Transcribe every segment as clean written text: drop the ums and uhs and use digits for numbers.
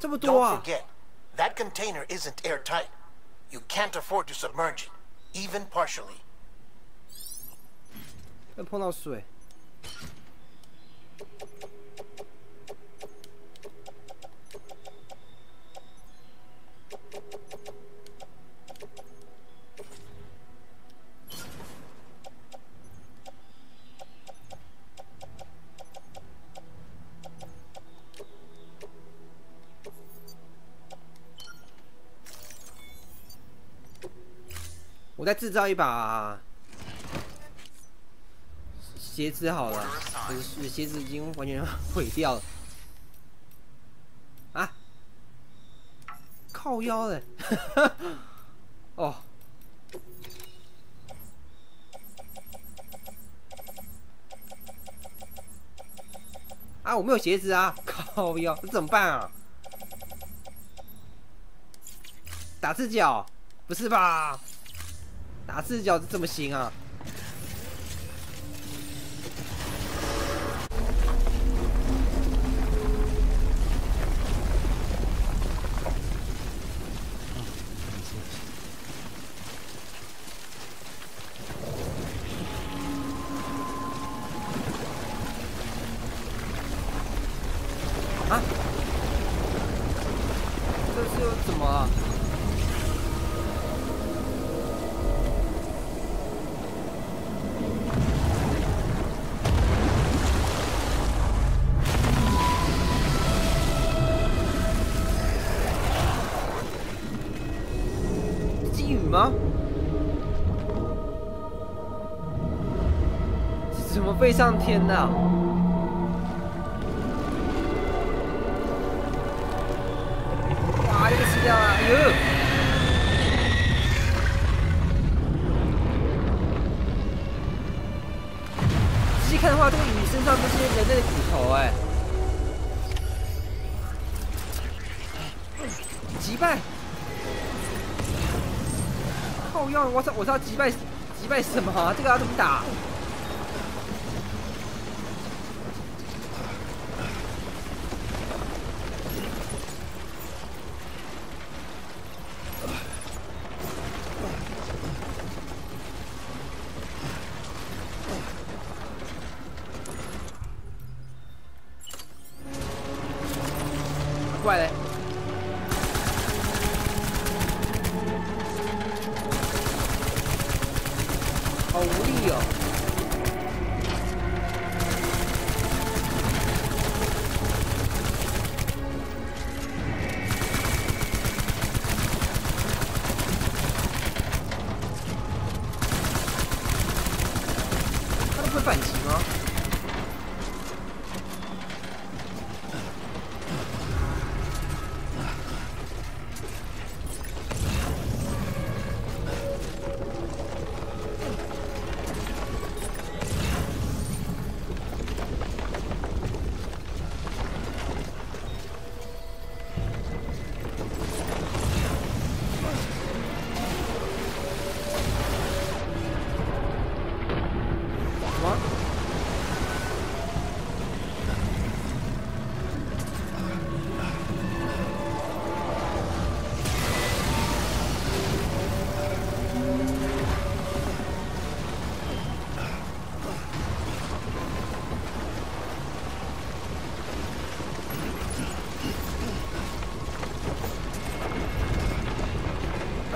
这么多啊 Don't forget, that container isn't airtight. You can't afford to submerge it, even partially. 会碰到水。我再制造一把鞋子好了，鞋子已经完全毁掉了。啊！靠腰嘞！哦。啊！我没有鞋子啊！靠腰，这怎么办啊？打赤脚？不是吧？打赤脚怎么行啊？啊？这是又怎么了？寄语吗？怎么飞上天的啊？哇，这个死掉了！哎呦！仔细看的话，这个鱼身上这些人类的骨头，哎，击败！靠腰！我操！击败什么啊？这个要怎么打？怪嘞！好无力哦！他都不会反击吗？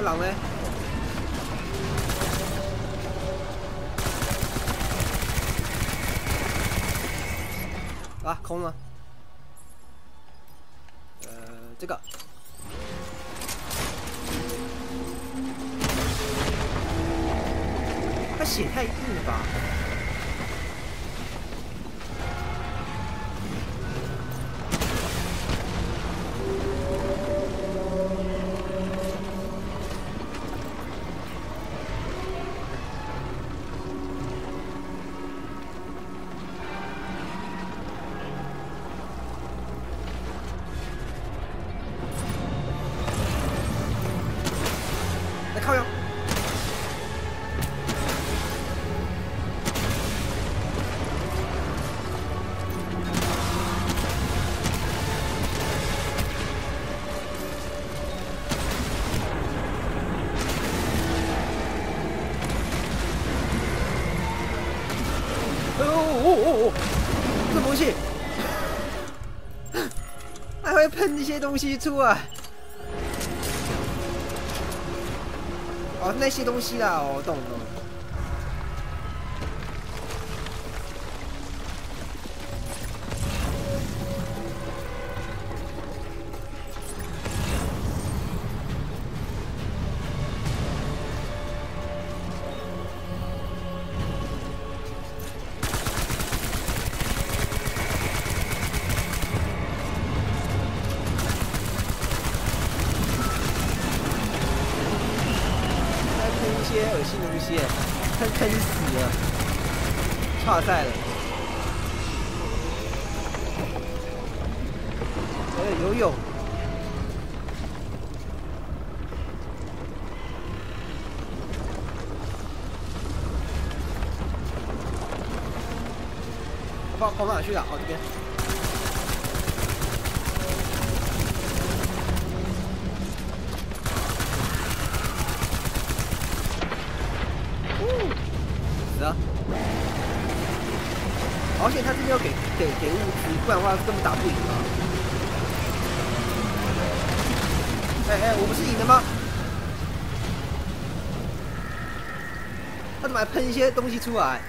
狼嘞？啊，空了。这个。他血太硬了吧？靠腰！哦！什么东西？还会喷一些东西出来。哦，那些东西啦，哦，懂。些恶心的东西，喷死了，差赛了。还有游泳，跑哪去了？哦，这边。而且他这边要给物资，不然的话根本打不赢啊！我不是赢了吗？他怎么还喷一些东西出来？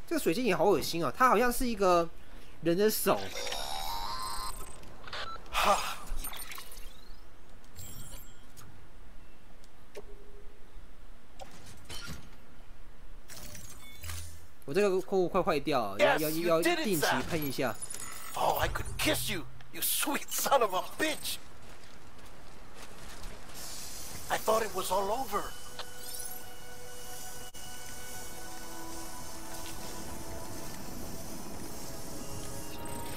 这个水晶也好恶心哦，它好像是一个人的手。我这个货物快坏掉了，要定期喷一下。Oh, I could kiss you, you sweet son of a bitch! I thought it was all over.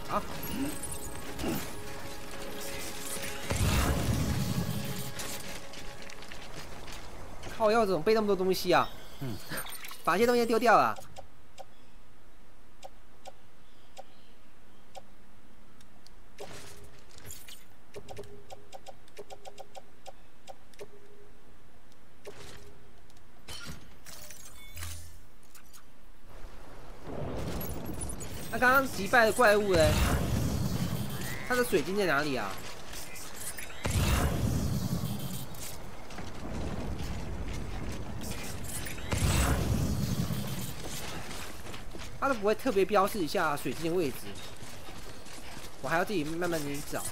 啊！靠腰怎么背那么多东西啊？把一些东西丢掉了。那刚刚击败的怪物嘞？它的水晶在哪里啊？它都不会特别标示一下水晶的位置，我还要自己慢慢的找。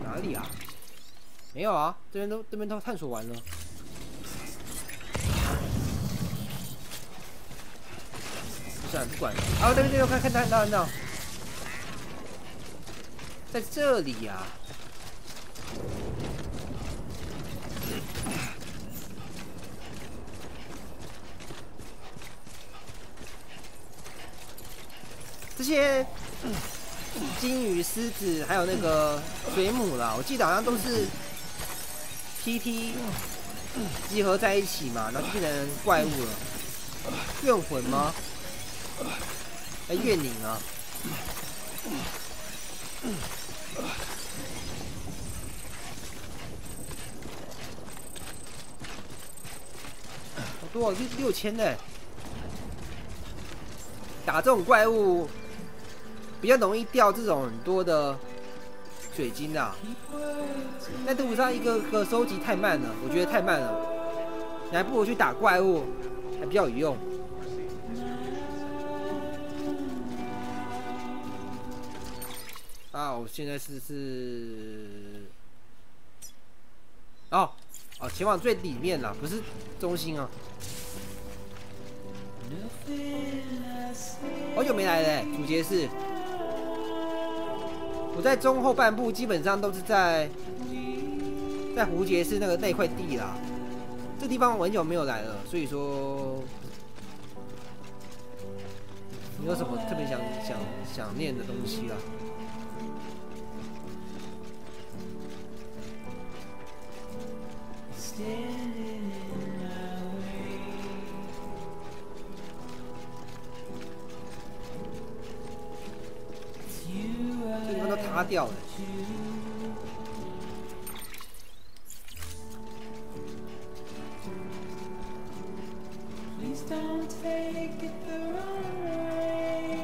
哪里啊？没有啊，这边都探索完了。不算了，不管了。啊，对，看到。在这里呀、啊，这些鲸鱼、狮子还有那个水母啦，我记得好像都是 PT 集合在一起嘛，然后就变成怪物了。怨魂吗？怨灵啊！好多6000呢！打这种怪物比较容易掉这种很多的水晶啊。在队伍上一个个收集太慢了，我觉得太慢了。你还不如去打怪物，还比较有用。啊，我现在是前往最里面啦，不是中心啊。好久没来了主角是。我在中后半部基本上都是在蝴蝶市那块地啦。这地方我很久没有来了，所以说没有什么特别想念的东西啦。这地方都塌掉了。Don't take it the wrong way.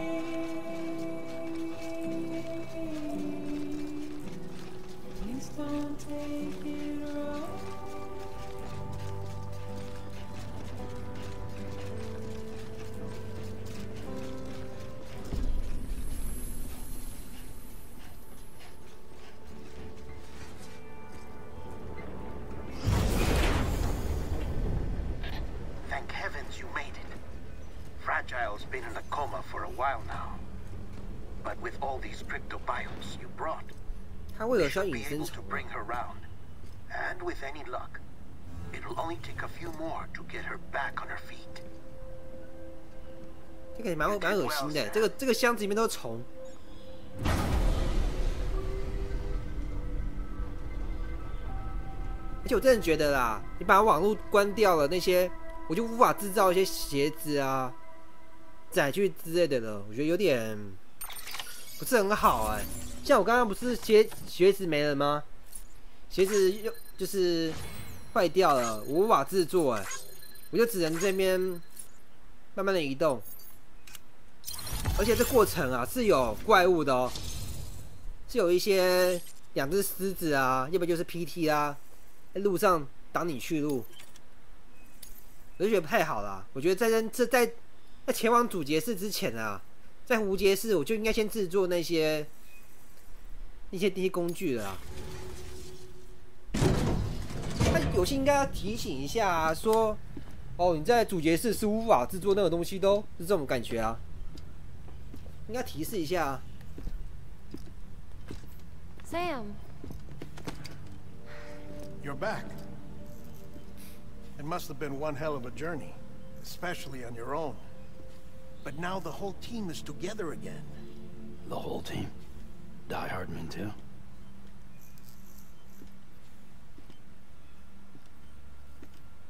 Please don't take it wrong. Thank heavens you made it. Fragile's been in a coma for a while now. But with all these cryptobiotes you brought, 它为 we 了需要 should 隐 be 身 able 虫 to bring her round. And with any luck, it'll only take a few more to get her back on her feet. 这个蛮恶心的，这个箱子里面都是虫。而且我真的觉得啦，你把网络关掉了，那些我就无法制造一些鞋子啊、载具之类的了。我觉得有点不是很好哎。像我刚刚不是鞋子没了吗？鞋子就是坏掉了，我无法制作哎，我就只能这边慢慢的移动。而且这过程啊是有怪物的哦，是有一些2只狮子啊，要不就是 PT 啊。在路上挡你去路，我就觉得不太好啦。我觉得在前往主节室之前啊，在无节室我就应该先制作那些工具了啊。他有些应该要提醒一下啊，说哦你在主节室是无法制作那个东西的哦，是这种感觉啊，应该提示一下啊。Sam. You're back. It must have been one hell of a journey, especially on your own. But now the whole team is together again. The whole team? Die Hardman too?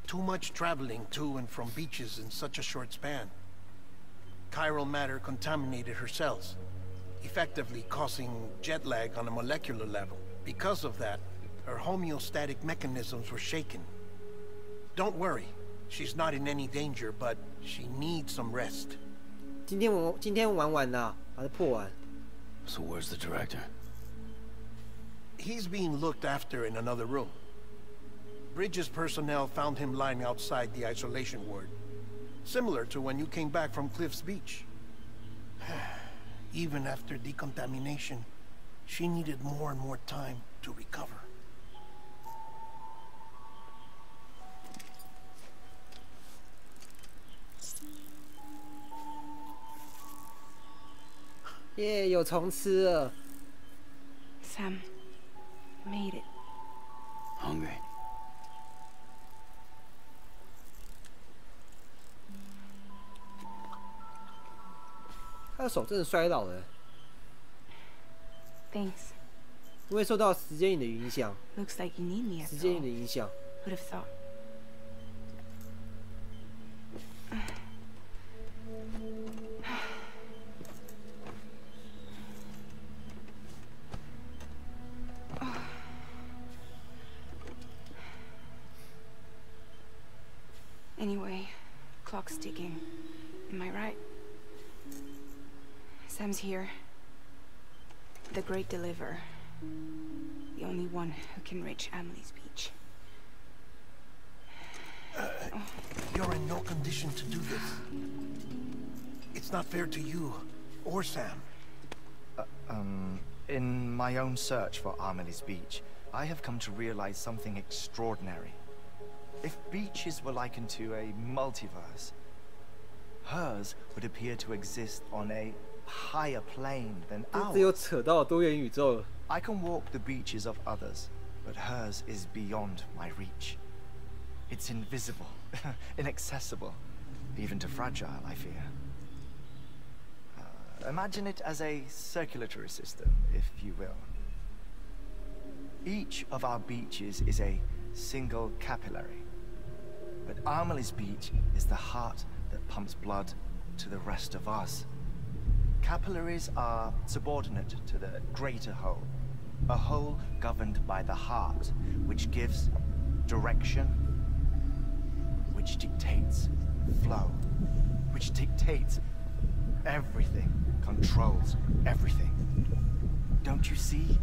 Too much traveling to and from beaches in such a short span. Chiral matter contaminated her cells, effectively causing jet lag on a molecular level. Because of that, her homeostatic mechanisms were shaken. Don't worry, she's not in any danger, but she needs some rest. 今天玩完了，把它破完。So where's the director? He's being looked after in another room. Bridges personnel found him lying outside the isolation ward, similar to when you came back from Cliff's Beach. Even after decontamination, she needed more and more time to recover. 耶，有虫吃了。Sam, made it. Hungry? 他的手真的摔倒了， Thanks. 因为受到时间影的影响。 Looks like you need me 时 after 间影 all. 的影响。 Who'd have thought? Anyway, clock's ticking. Am I right? Sam's here. The great deliverer. The only one who can reach Amelie's beach. You're in no condition to do this. It's not fair to you or Sam. In my own search for Amelie's beach, I have come to realize something extraordinary. If beaches were likened to a multiverse, hers would appear to exist on a higher plane than 这又 ours. 扯到多元宇宙了。 I can walk the beaches of others, but hers is beyond my reach. It's invisible, inaccessible, even to fragile, I fear. Imagine it as a circulatory system, if you will. Each of our beaches is a single capillary. But Amelie's beach is the heart that pumps blood to the rest of us. Capillaries are subordinate to the greater whole. A whole governed by the heart, which gives direction, which dictates flow, which dictates everything, controls everything. Don't you see?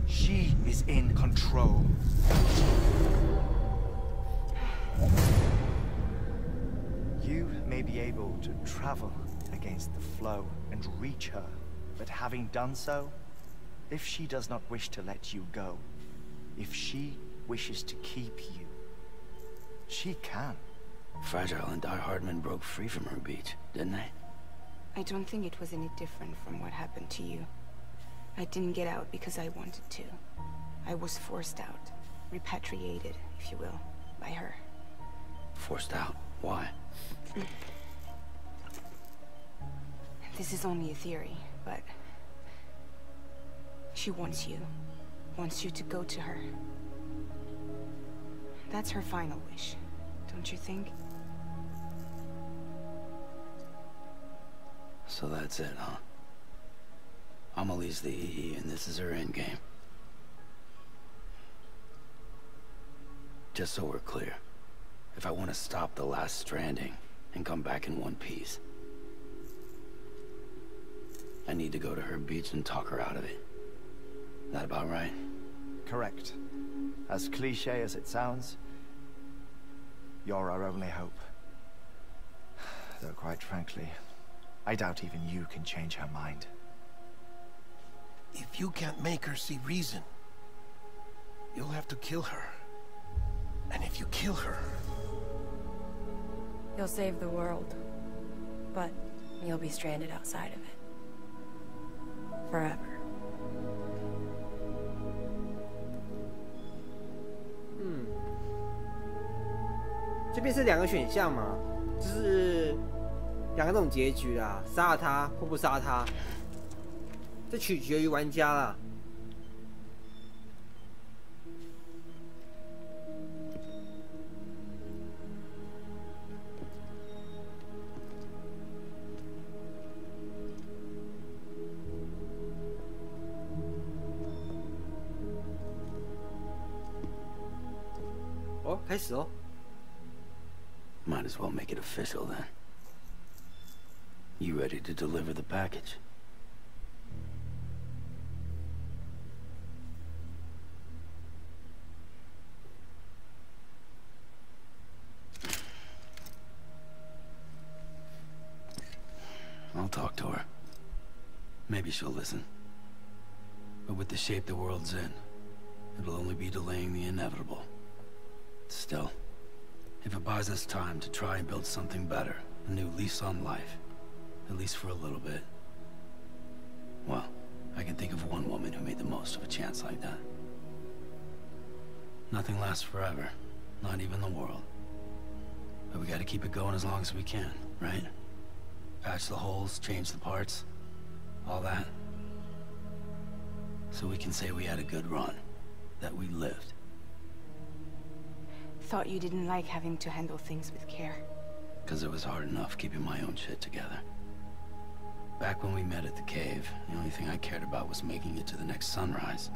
She is in control. You may be able to travel against the flow and reach her, but having done so, if she does not wish to let you go, if she wishes to keep you, she can. Fragile and Die Hardman broke free from her beach, didn't they? I don't think it was any different from what happened to you. I didn't get out because I wanted to. I was forced out, repatriated, if you will, by her. Forced out? Why? This is only a theory, but she wants you to go to her. That's her final wish, don't you think? So that's it, huh? Amelie's the EE, and this is her endgame. Just so we're clear, if I want to stop the last stranding and come back in one piece, I need to go to her beach and talk her out of it. That about right? Correct. As cliché as it sounds, you're our only hope. Though quite frankly, I doubt even you can change her mind. If you can't make her see reason, you'll have to kill her. And if you kill her... You'll save the world, but you'll be stranded outside of it. Forever. 这边是两个选项嘛，就是两种结局啦，杀了他或不杀他，这取决于玩家啦。哦，开始哦。 Might as well make it official then. You ready to deliver the package? I'll talk to her. Maybe she'll listen. But with the shape the world's in, it'll only be delaying the inevitable. Still, if it buys us time to try and build something better, a new lease on life, at least for a little bit, well, I can think of one woman who made the most of a chance like that. Nothing lasts forever, not even the world. But we gotta keep it going as long as we can, right? Patch the holes, change the parts, all that. So we can say we had a good run, that we lived. Thought you didn't like having to handle things with care. 'Cause it was hard enough keeping my own shit together. Back when we met at the cave, the only thing I cared about was making it to the next sunrise.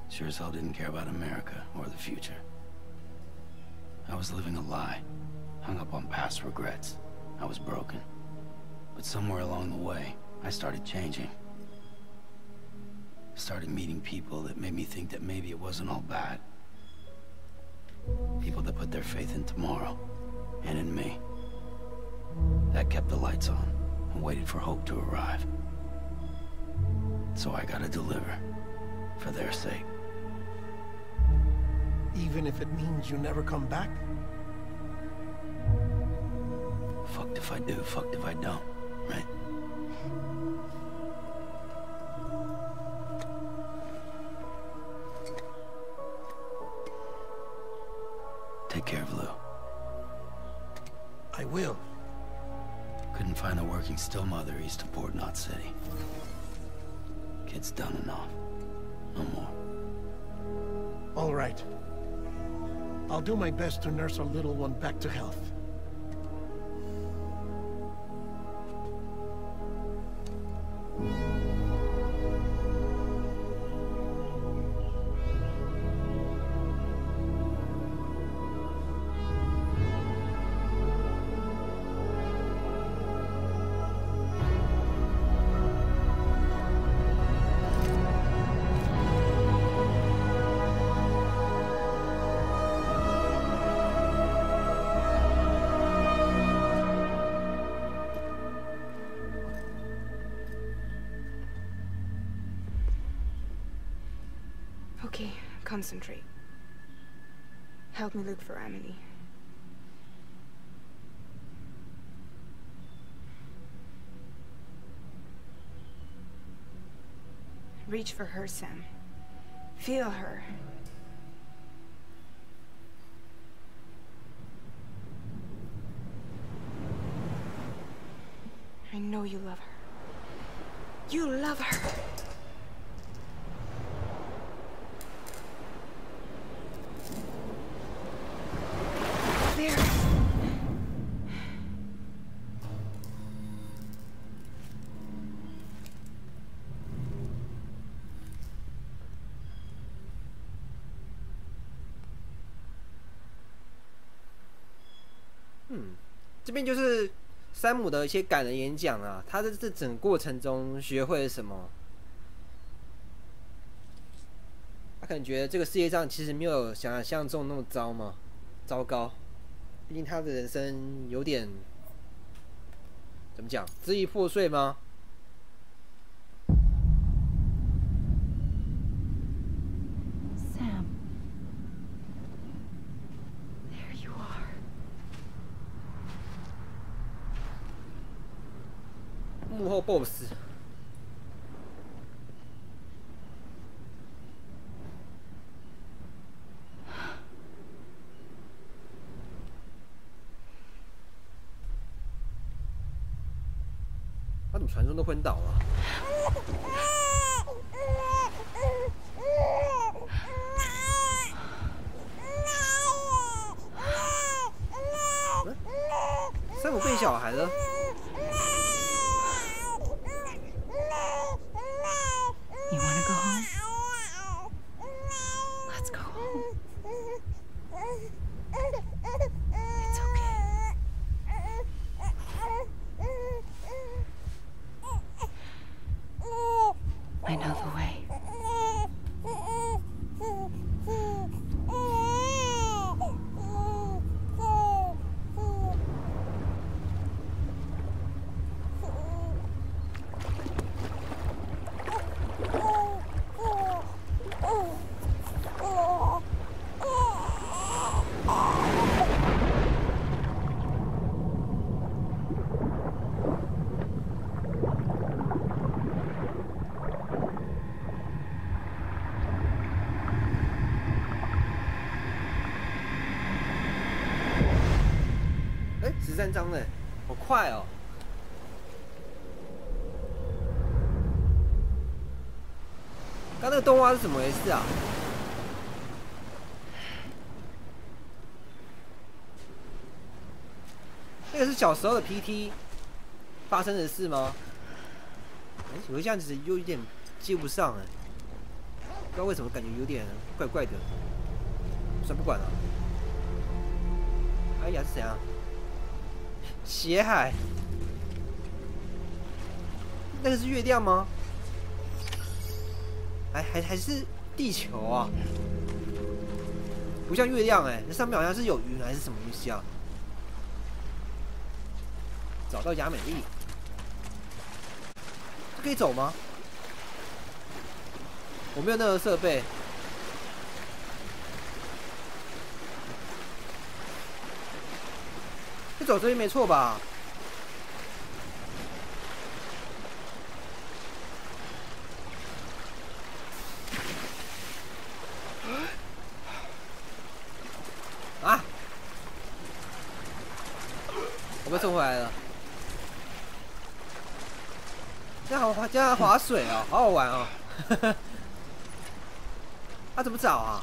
Sure as hell didn't care about America or the future. I was living a lie, hung up on past regrets. I was broken. But somewhere along the way, I started changing. Started meeting people that made me think that maybe it wasn't all bad. People that put their faith in tomorrow, and in me. That kept the lights on, and waited for hope to arrive. So I gotta deliver, for their sake. Even if it means you never come back? Fucked if I do, fucked if I don't, right? Take care of Lou. I will. Couldn't find a working still mother east of Port Knot City. Kid's done enough. No more. All right. I'll do my best to nurse our little one back to health. Okay, concentrate. Help me look for Emily. Reach for her, Sam. Feel her. I know you love her. You love her! There. 这边就是山姆的一些感人演讲啊，他在这整个过程中学会了什么？他可能觉得这个世界上其实没有想象中那么糟糕，毕竟他的人生有点怎么讲，支离破碎吗？ 幕后 BOSS， 他怎么传送都昏倒了？山姆变小孩了。 You wanna go home? Let's go home. It's okay. I know the way.13章嘞，好快哦！刚那个动画是怎么回事啊？那个是小时候的 PT 发生的事吗？我这样子又有点接不上哎，不知道为什么感觉有点怪怪的。算不管了。哎呀，是怎样？ 血海，那个是月亮吗？还是地球啊？不像月亮哎，那上面好像是有云还是什么东西啊？找到亚美利，这可以走吗？我没有那个设备。 走这边没错吧？啊！我被送回来了。这样划水哦，好好玩哦。他怎么找啊？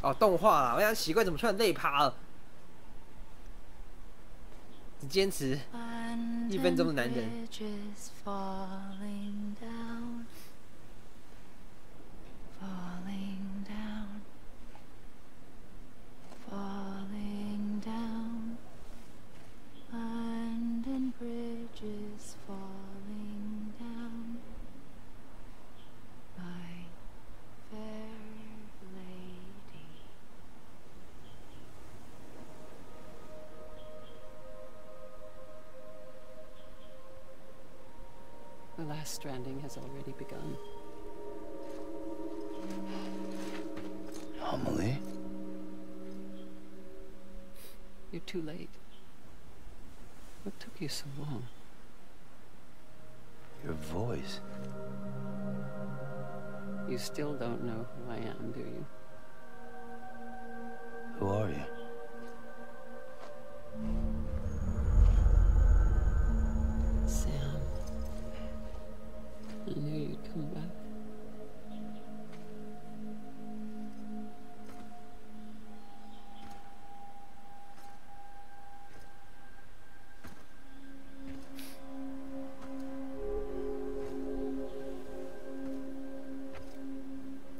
哦，动画啦！我想奇怪，怎么突然累趴了？只坚持1分钟的男人。The last stranding has already begun. Amelie? You're too late. What took you so long? Your voice. You still don't know who I am, do you? Who are you? Sam. I knew you'd come back.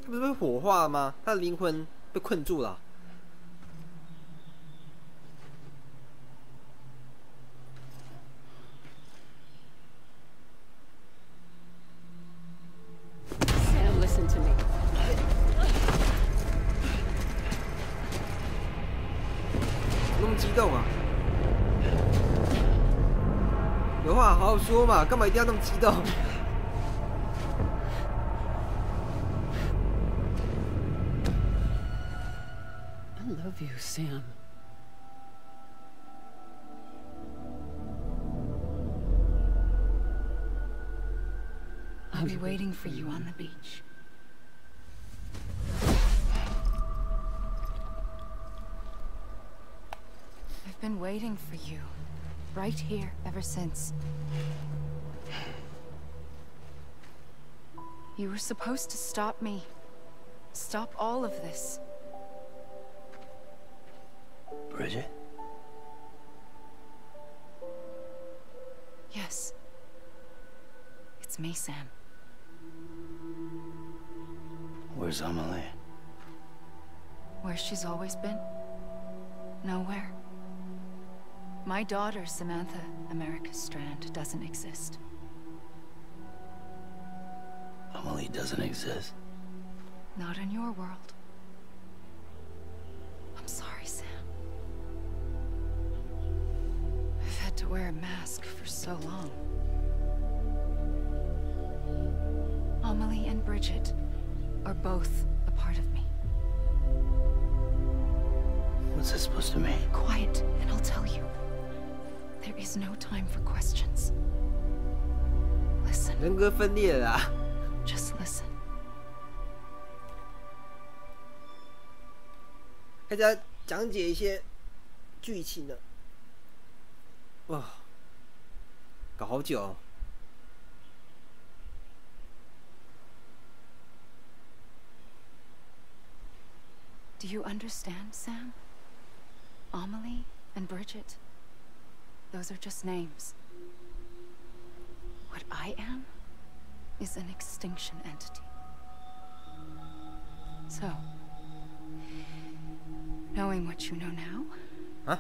他不是被火化了吗？他的灵魂被困住了。Sam, listen to me. 那么激动啊！有话好好说嘛，干嘛一定要那么激动？ I love you, Sam. I'll be waiting for you on the beach. I've been waiting for you, right here, ever since. You were supposed to stop me. Stop all of this. Bridget? Yes. It's me, Sam. Where's Amelie? Where she's always been. Nowhere. My daughter, Samantha America Strand, doesn't exist. Amelie doesn't exist. Not in your world. I'm sorry, Sam. I've had to wear a mask for so long. Amelie and Bridget are both a part of me. What's this supposed to mean? Quiet, and I'll tell you. There is no time for questions. Listen. 人格分裂了啊！ Just listen. 开始要讲解一些剧情了。哇，搞好久哦。 Do you understand, Sam? Amelie and Bridget, those are just names. What I am is an extinction entity. So, knowing what you know now, Huh?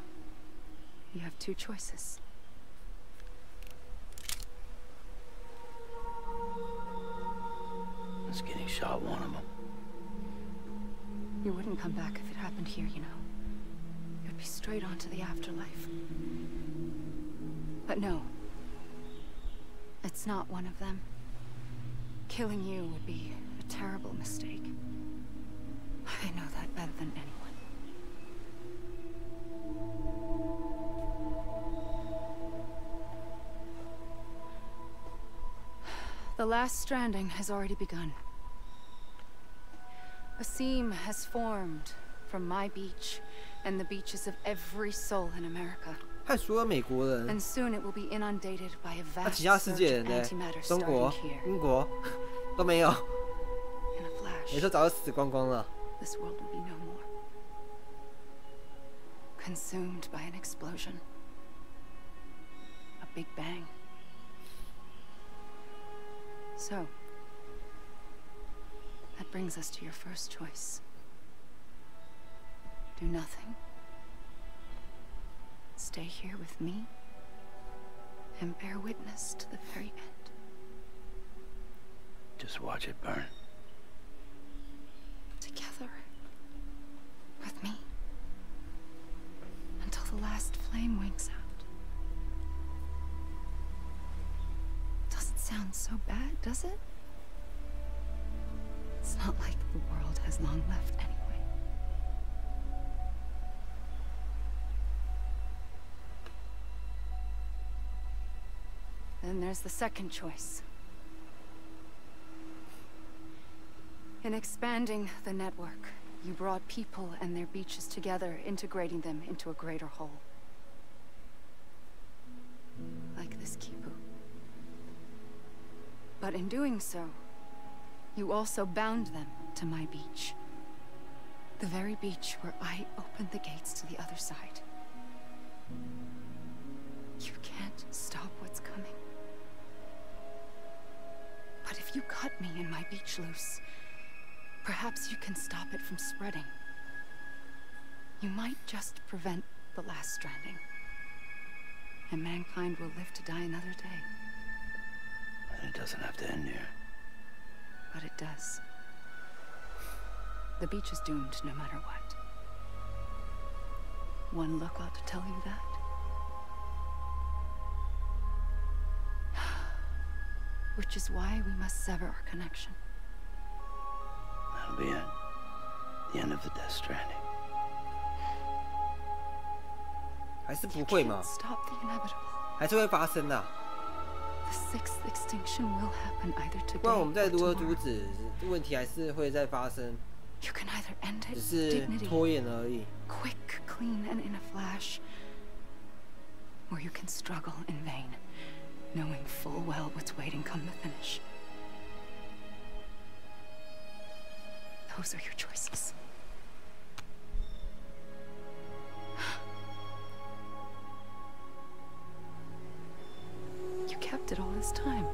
You have two choices. Is getting shot one of them? You You wouldn't come back if it happened here, you know. You'd be straight on to the afterlife. But no. It's not one of them. Killing you would be a terrible mistake. I know that better than anyone. The last stranding has already begun. A seam has formed from my beach and the beaches of every soul in America. 和所有美国人， And soon it will be inundated by a 那 vast 其他世 surge 界 of 人呢？ antimatter 中国 starting、here. 英国都没有， In a 你 flash, 说早就死光光了。 this world will be no more. Consumed by an explosion. A big bang. So, that brings us to your first choice. Do nothing. Stay here with me and bear witness to the very end. Just watch it burn. Together. With me. Until the last flame winks out. Doesn't sound so bad, does it? It's not like the world has long left anyway. Then there's the second choice. In expanding the network, you brought people and their beaches together, integrating them into a greater whole. Like this Kipu. But in doing so, you also bound them to my beach. The very beach where I opened the gates to the other side. You can't stop what's coming. But if you cut me and my beach loose, perhaps you can stop it from spreading. You might just prevent the last stranding. And mankind will live to die another day. And it doesn't have to end here. But it does. The beach is doomed no matter what. One look ought to tell you that. Which is why we must sever our connection. That'll be it. The end of the Death Stranding. 还是不会嘛？ Stop the inevitable. 还是会发生的。 The sixth extinction will happen either 不然我 today 们再 or 如何阻 tomorrow. 止，问题还是会再发生， You can either end 只 it 是 with dignity, 拖延而已。 quick, clean, and in a flash, or you can struggle in vain, knowing full well what's waiting come the finish. Those are your choices. You kept it all this time.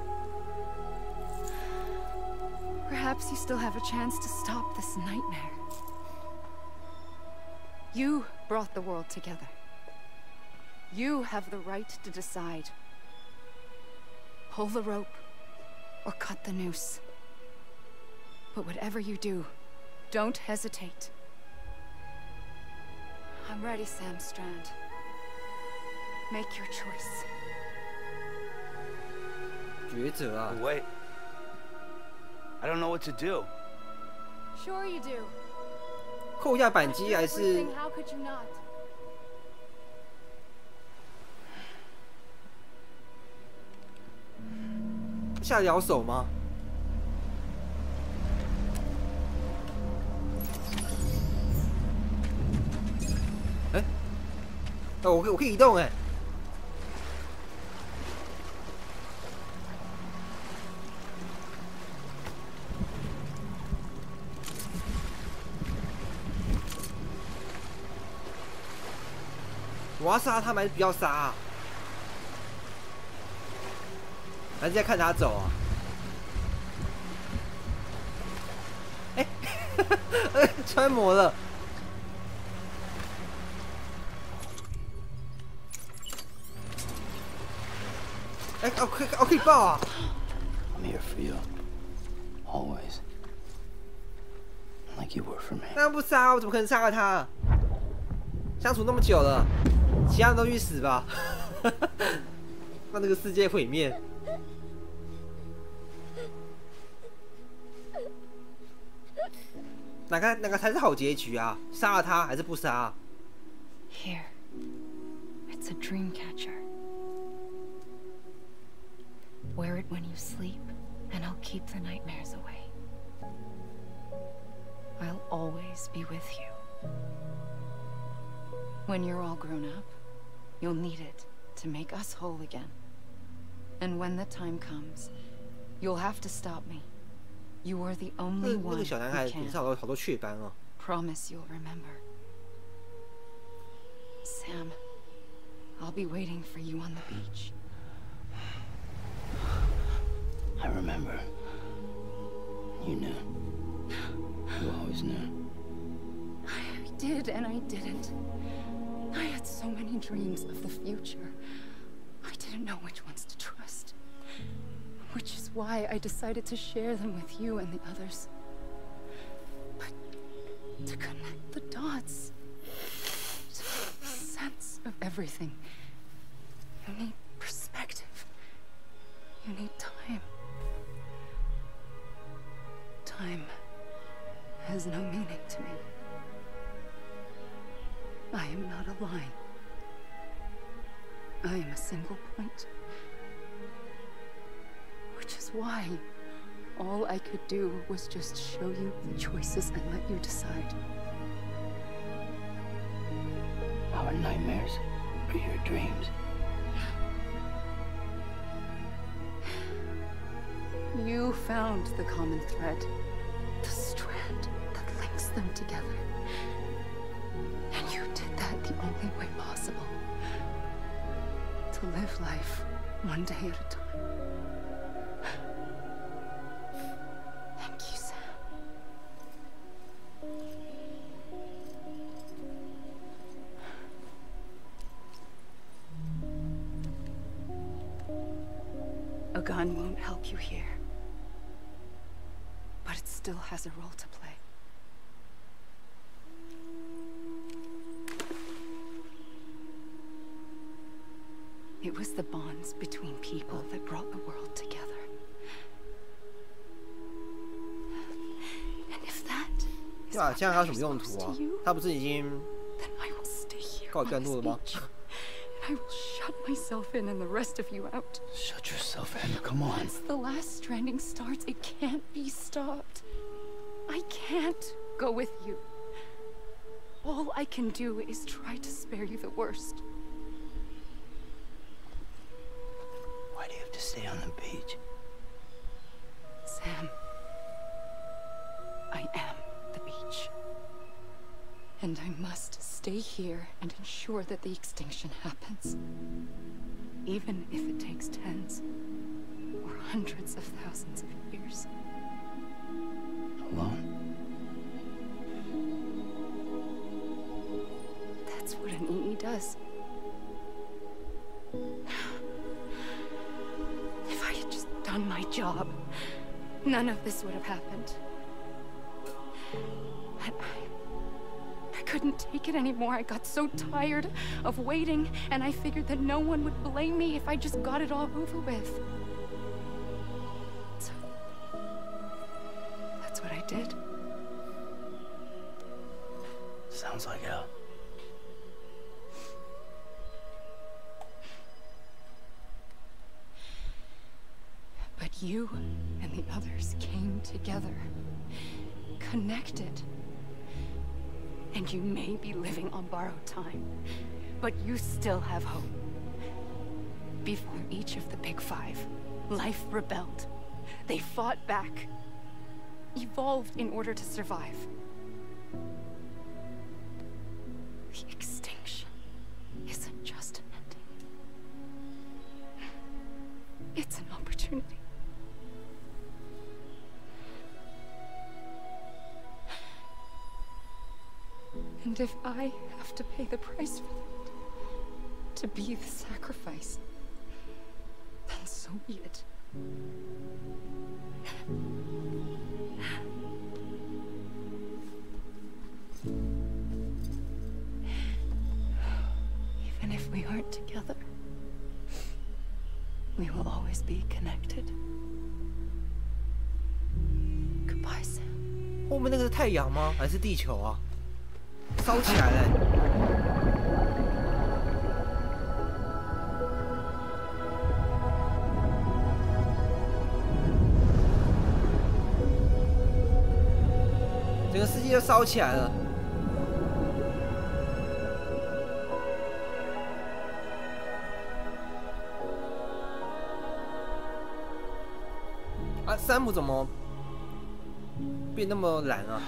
Perhaps you still have a chance to stop this nightmare. You brought the world together. You have the right to decide. Pull the rope or cut the noose. But whatever you do, don't hesitate. I'm ready, Sam Strand. Make your choice. 抉择啊！ Wait. I don't know what to do. Sure you do. 扣一下扳机还是 Everything, how could you not? 下得了手吗？哎、哦，我可以移动哎、我要杀他们还是不要杀啊？还是在看他走啊？哎、穿模了。哎、可以爆啊！ I'm here for you. Always. like you were for me. 当然不杀，我怎么可能杀了他？相处那么久了，其他人都去死吧！让这个世界毁灭。哪个才是好结局啊？杀了他还是不杀？Here, it's a dream catcher. Wear it when you sleep, and I'll keep the nightmares away. I'll always be with you. When you're all grown up, you'll need it to make us whole again. And when the time comes, you'll have to stop me. You are the only one 那个小男孩 who 脸 can. 上有好多雀斑哦。Promise you'll remember. Sam, I'll be waiting for you on the beach. I remember. You knew. You always knew. I did and I didn't. I had so many dreams of the future. I didn't know which ones to trust. Which is why I decided to share them with you and the others. But to connect the dots, to make sense of everything, you need perspective. You need time. Time has no meaning to me. I am not a line. I am a single point. Which is why all I could do was just show you the choices and let you decide. Our nightmares are your dreams. You found the common thread, the strand that links them together. And you did that the only way possible. To live life one day at a time. Thank you, Sam. A gun won't help you here. But it still has a role to play. It was the bonds between people that brought the world together. And if that is 对啊， what 这样还有什 matters 么用 most 途啊 to you, 他不是已经 then I will stay here 告一 on 段 this 落了吗？ beach. And I will shut myself in and the rest of you out. Shut yourself in. Come on. Once the last stranding starts, it can't be stopped. I can't go with you. All I can do is try to spare you the worst. Why do you have to stay on the beach? Sam, I am the beach. And I must stay here and ensure that the extinction happens. Even if it takes tens or hundreds of thousands of years. Alone? That's what an EE does. If I had just done my job, none of this would have happened. But I couldn't take it anymore. I got so tired of waiting, and I figured that no one would blame me if I just got it all over with. So, that's what I did. Sounds like hell. But you and the others came together, connected. And you may be living on borrowed time, but you still have hope. Before each of the Big Five, life rebelled. They fought back, evolved in order to survive. The extinction isn't just an ending. It's an opportunity. And if I have to pay the price for that, to be the sacrifice, then so be it. 后面那个是太阳吗？还是地球啊？烧起来了。整个世界就烧起来了。啊，山姆怎么变那么懒啊？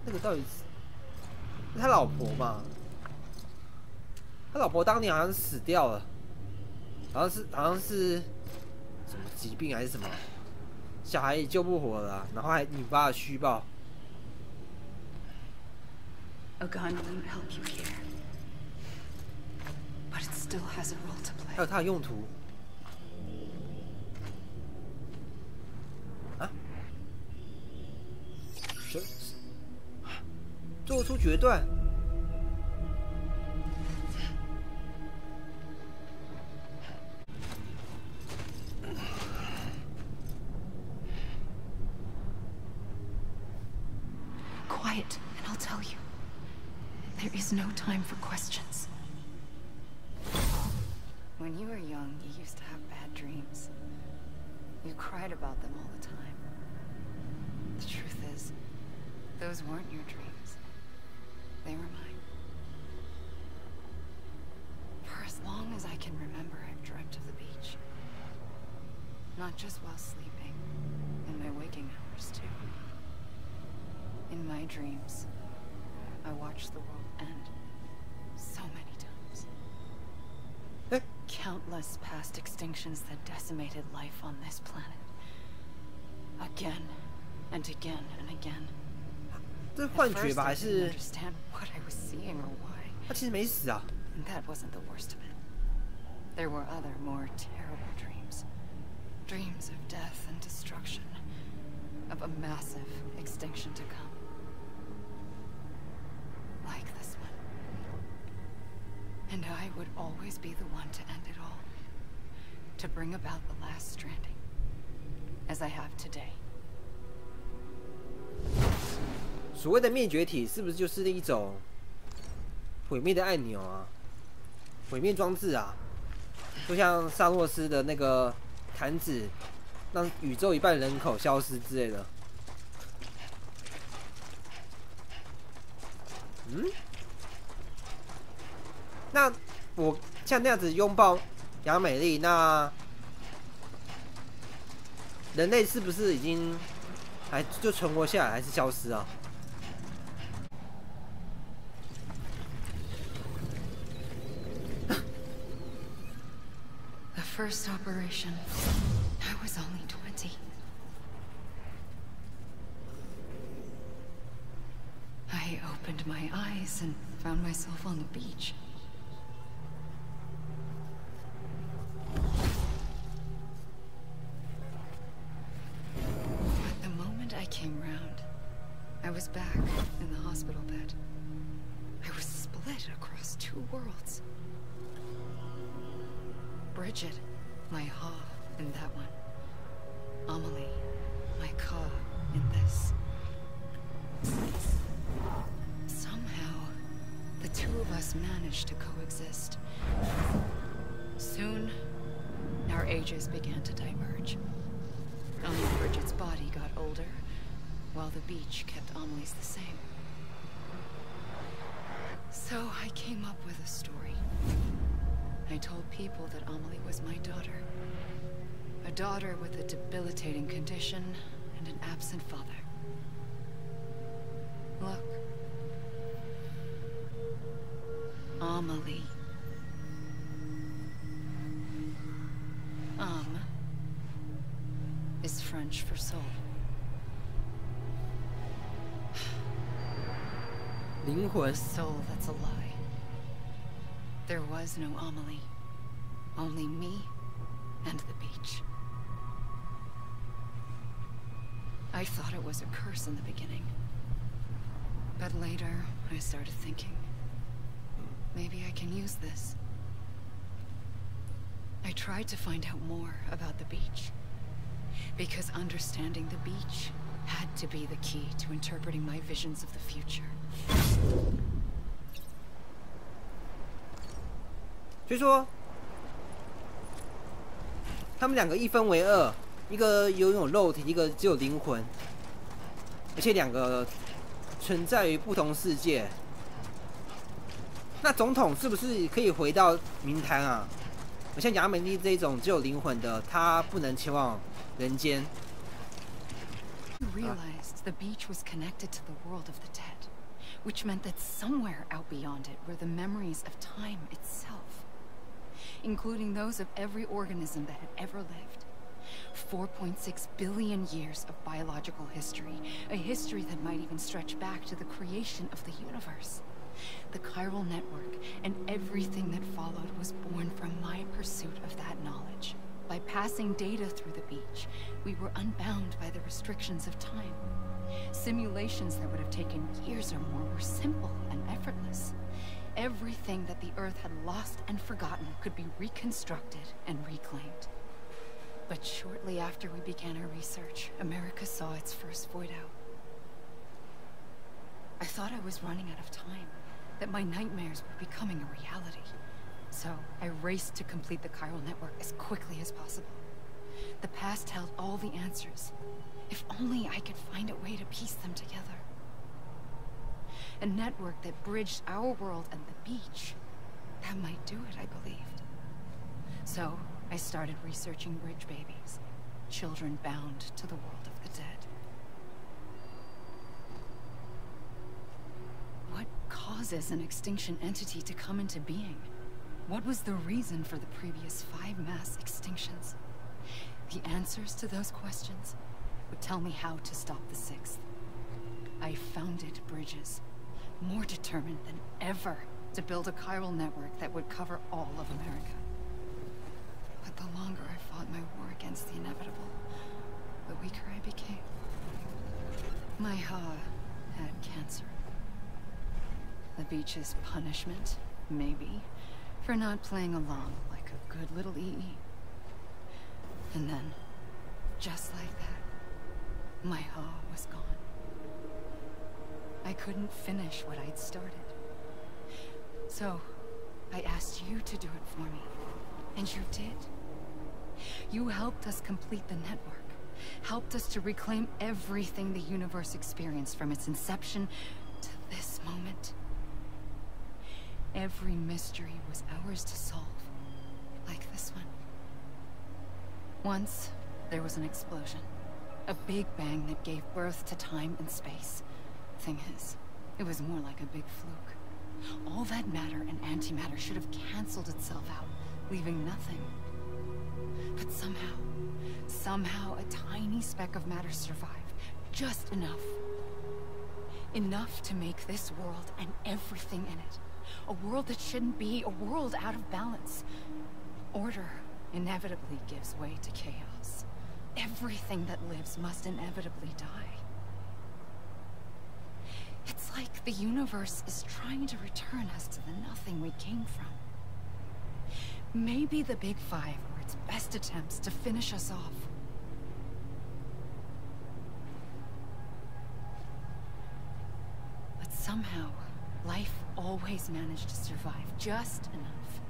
那个到底是他老婆吧？他老婆当年好像死掉了，好像是什么疾病还是什么，小孩也救不活了，然后还引发了虚报。A gun won't help you here, but it still has a role to play. 还有它的用途啊？做出决断。Quiet, and I'll tell you. There is no time for questions. When you were young, you used to have bad dreams. You cried about them all the time. The truth is, those weren't your dreams. They were mine. For as long as I can remember, I've dreamt of the beach. Not just while sleeping, in my waking hours too. In my dreams, I watched the world end so many times. Countless past extinctions that decimated life on this planet. Again and again and again. 这是幻觉吧？还是 understand what I was seeing or why? 他其实没死啊？ And that wasn't the worst of it. There were other, more terrible dreams. Dreams of death and destruction. Of a massive extinction to come. Like this one. And I would always be the one to end it all. To bring about the last stranding. As I have today. 所谓的灭绝体是不是就是一种毁灭的按钮啊？毁灭装置啊？就像萨诺斯的那个弹指，让宇宙一半人口消失之类的。嗯？那我像那样子拥抱亚美丽，那人类是不是已经还就存活下来，还是消失啊？ First operation, I was only 20. I opened my eyes and found myself on the beach. But the moment I came round, I was back in the hospital bed. I was split across two worlds. Bridget, my Ha in that one. Amelie, my Ka in this. Somehow, the two of us managed to coexist. Soon, our ages began to diverge. Only Bridget's body got older, while the beach kept Amelie's the same. So I came up with a story. I told people that Amelie was my daughter. A daughter with a debilitating condition and an absent father. Look. Amelie. Is French for soul. 灵魂 A soul that's a lie. There was no Amelie. Only me and the beach. I thought it was a curse in the beginning. But later, I started thinking, maybe I can use this. I tried to find out more about the beach, because understanding the beach had to be the key to interpreting my visions of the future. 所以说，他们两个一分为二，一个拥有肉体，一个只有灵魂，而且两个存在于不同世界。那总统是不是可以回到冥滩啊？像亚美利这种只有灵魂的，他不能前往人间。I realized the beach was connected to the world of the dead, which meant that somewhere out beyond it were the memories of time itself, including those of every organism that had ever lived. 4.6 billion years of biological history, a history that might even stretch back to the creation of the universe. The chiral network and everything that followed was born from my pursuit of that knowledge. By passing data through the beach, we were unbound by the restrictions of time. Simulations that would have taken years or more were simple and effortless. Everything that the Earth had lost and forgotten could be reconstructed and reclaimed. But shortly after we began our research, America saw its first void out. I thought I was running out of time, that my nightmares were becoming a reality. So I raced to complete the chiral network as quickly as possible. The past held all the answers. If only I could find a way to piece them together. A network that bridged our world and the beach. That might do it, I believed. So I started researching bridge babies, children bound to the world of the dead. What causes an extinction entity to come into being? What was the reason for the previous 5 mass extinctions? The answers to those questions would tell me how to stop the 6th. I founded bridges, more determined than ever to build a chiral network that would cover all of America. But the longer I fought my war against the inevitable, the weaker I became. My Ha had cancer. The beach's punishment, maybe, for not playing along like a good little EE. And then, just like that, my Ha was gone. I couldn't finish what I'd started. So, I asked you to do it for me, and you did. You helped us complete the network, helped us to reclaim everything the universe experienced from its inception to this moment. Every mystery was ours to solve, like this one. Once, there was an explosion. A big bang that gave birth to time and space. Thing is, it was more like a big fluke. All that matter and antimatter should have canceled itself out, leaving nothing. But somehow a tiny speck of matter survived. Just enough. Enough to make this world and everything in it. A world that shouldn't be, a world out of balance. Order inevitably gives way to chaos. Everything that lives must inevitably die. It's like the universe is trying to return us to the nothing we came from. Maybe the Big Five were its best attempts to finish us off. But somehow, life always managed to survive just enough.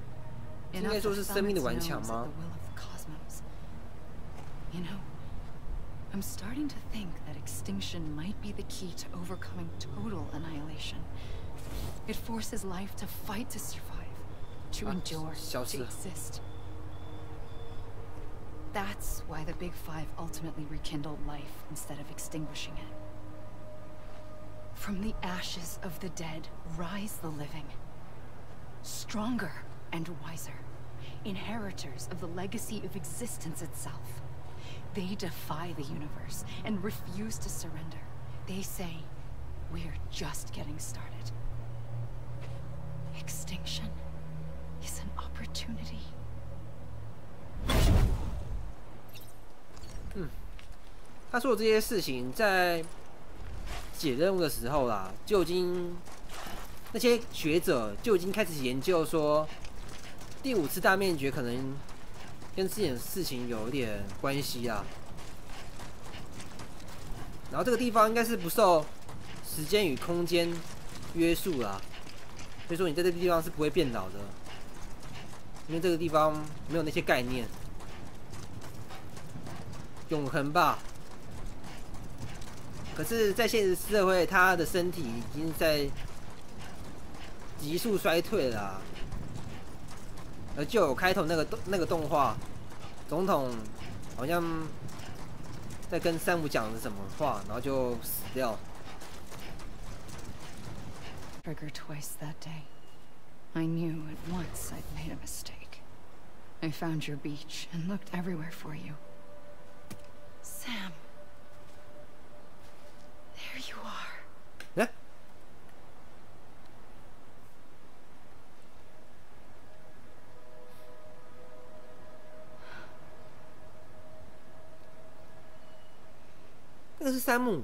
Enough to thumb its nose at the will of the cosmos. You know, I'm starting to think that extinction might be the key to overcoming total annihilation. It forces life to fight to survive, to endure, to exist. That's why the Big Five ultimately rekindled life instead of extinguishing it. From the ashes of the dead rise the living. Stronger and wiser. Inheritors of the legacy of existence itself. They defy the universe and refuse to surrender. They say, we're just getting started. Extinction is an opportunity. 他说的这些事情，在解任务的时候啦，就已经那些学者就已经开始研究说，第5次大灭绝可能跟这件事情有一点关系啊。然后这个地方应该是不受时间与空间约束啦，所以说你在这个地方是不会变老的，因为这个地方没有那些概念。永恒吧。可是，在现实社会，他的身体已经在急速衰退了啦。而就有开头那个动画，总统好像在跟山姆讲了什么话，然后就死掉。Trigger twice that day. I knew at once I'd made a mistake. I found your beach and looked everywhere for you. Sam. There you are. 哎，那个是山姆。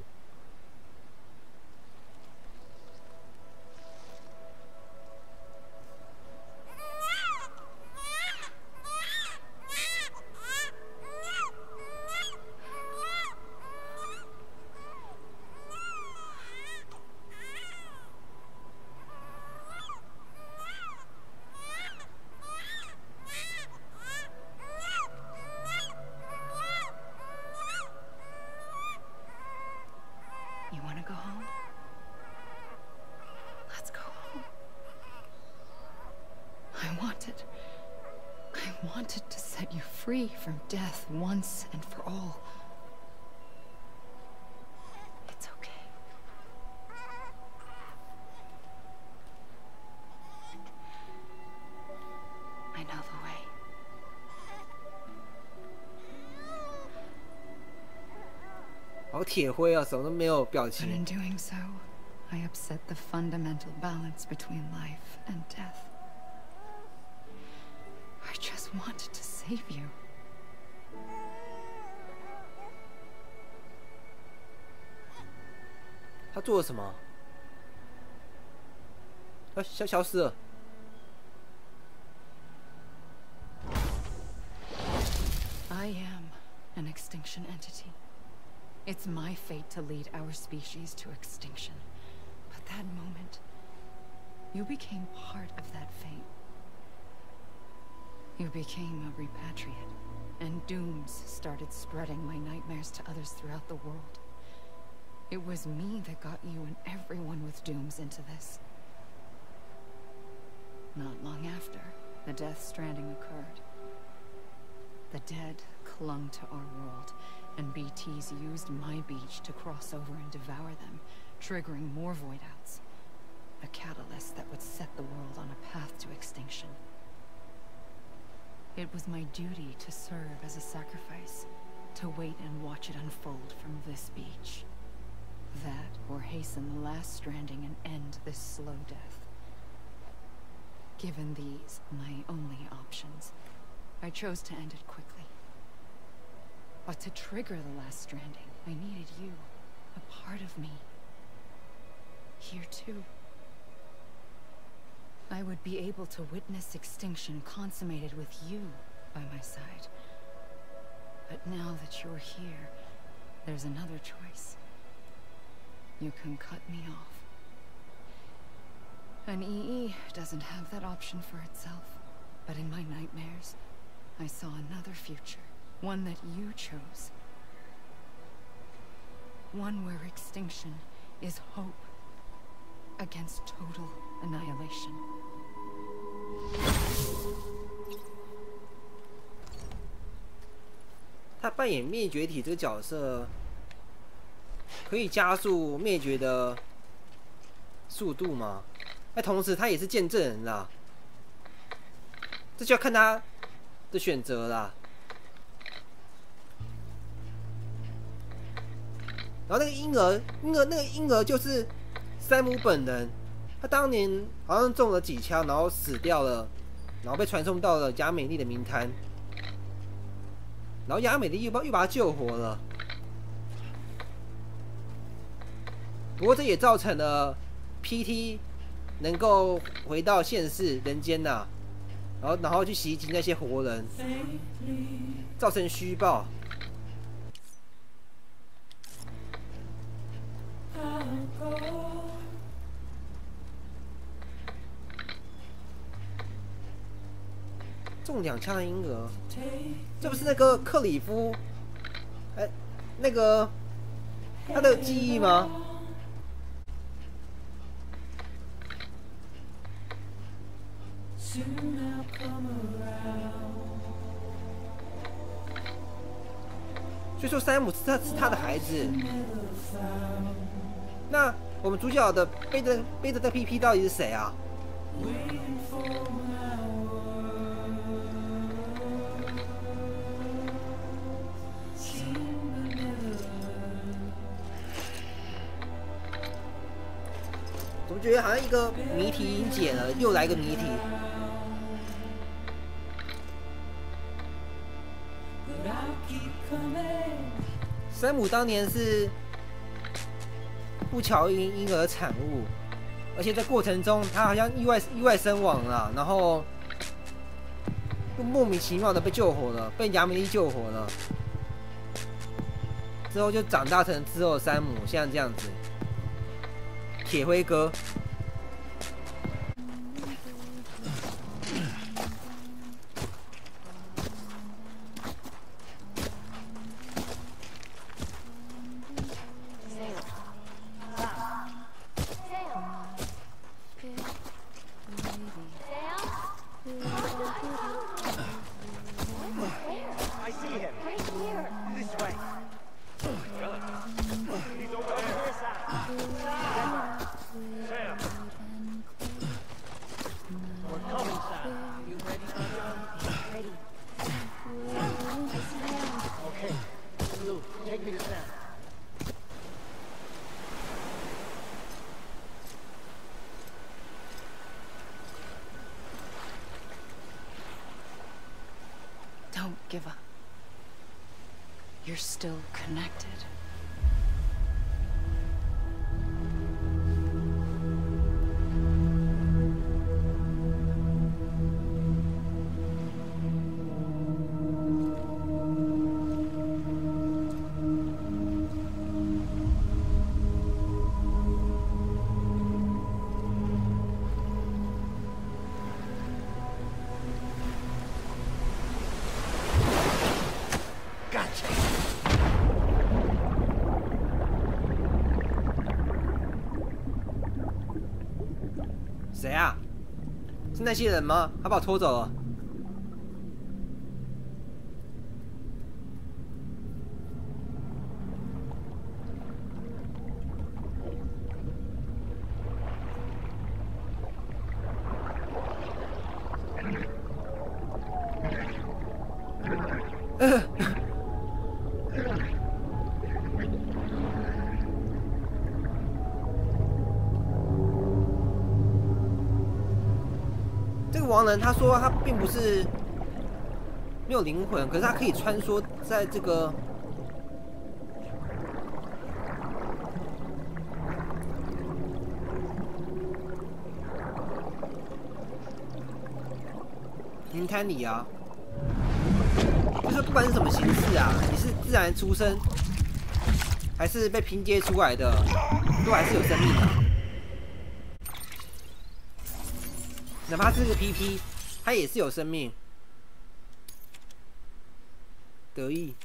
You want to go home? Let's go home. I wanted to set you free from death once and for all. It's okay. I know the way. 好铁灰啊，什么都没有表 But 情。 in doing so, I upset the fundamental balance between life and death. I just wanted to save you. 他做了什么？消失了。I am an extinction entity. It's my fate to lead our species to extinction. But that moment, you became part of that fate. You became a repatriate, and dooms started spreading my nightmares to others throughout the world. It was me that got you and everyone with dooms into this. Not long after, the Death Stranding occurred. The dead clung to our world, and BTs used my beach to cross over and devour them, triggering more void outs. A catalyst that would set the world on a path to extinction. It was my duty to serve as a sacrifice, to wait and watch it unfold from this beach. That, or hasten the last stranding and end this slow death. Given these, my only options, I chose to end it quickly. But to trigger the last stranding, I needed you, a part of me. Here too. I would be able to witness extinction consummated with you by my side. But now that you're here, there's another choice. You can cut me off. An EE doesn't have that option for itself. But in my nightmares, I saw another future. One that you chose. One where extinction is hope against total annihilation. 他扮演灭绝体这个角色，可以加速灭绝的速度吗？那同时他也是见证人啦，这就要看他的选择啦。然后那个婴儿就是山姆本人，他当年好像中了几枪，然后死掉了，然后被传送到了亚美利的冥滩，然后亚美利又把他救活了。不过这也造成了 PT 能够回到现世人间呐、然后去袭击那些活人，造成虚报。中2枪的婴儿，这不是那个克里夫，那个他的记忆吗？所以说山姆是他的孩子。那我们主角的背着这 PP 到底是谁啊？怎么觉得好像一个谜题已经解了，又来一个谜题？山姆当年是不乔婴儿产物，而且在过程中他好像意外身亡了，然后又莫名其妙的被救活了，被亚美利救活了，之后就长大成之后的山姆，像这样子，铁灰哥。Don't give up. You're still connected. Gotcha. 谁啊？是那些人吗？他把我拖走了。这个亡人他说他并不是没有灵魂，可是他可以穿梭在这个冥滩里啊。就是不管是什么形式啊，你是自然出生，还是被拼接出来的，都还是有生命的。哪怕是个 PP， 它也是有生命。得意、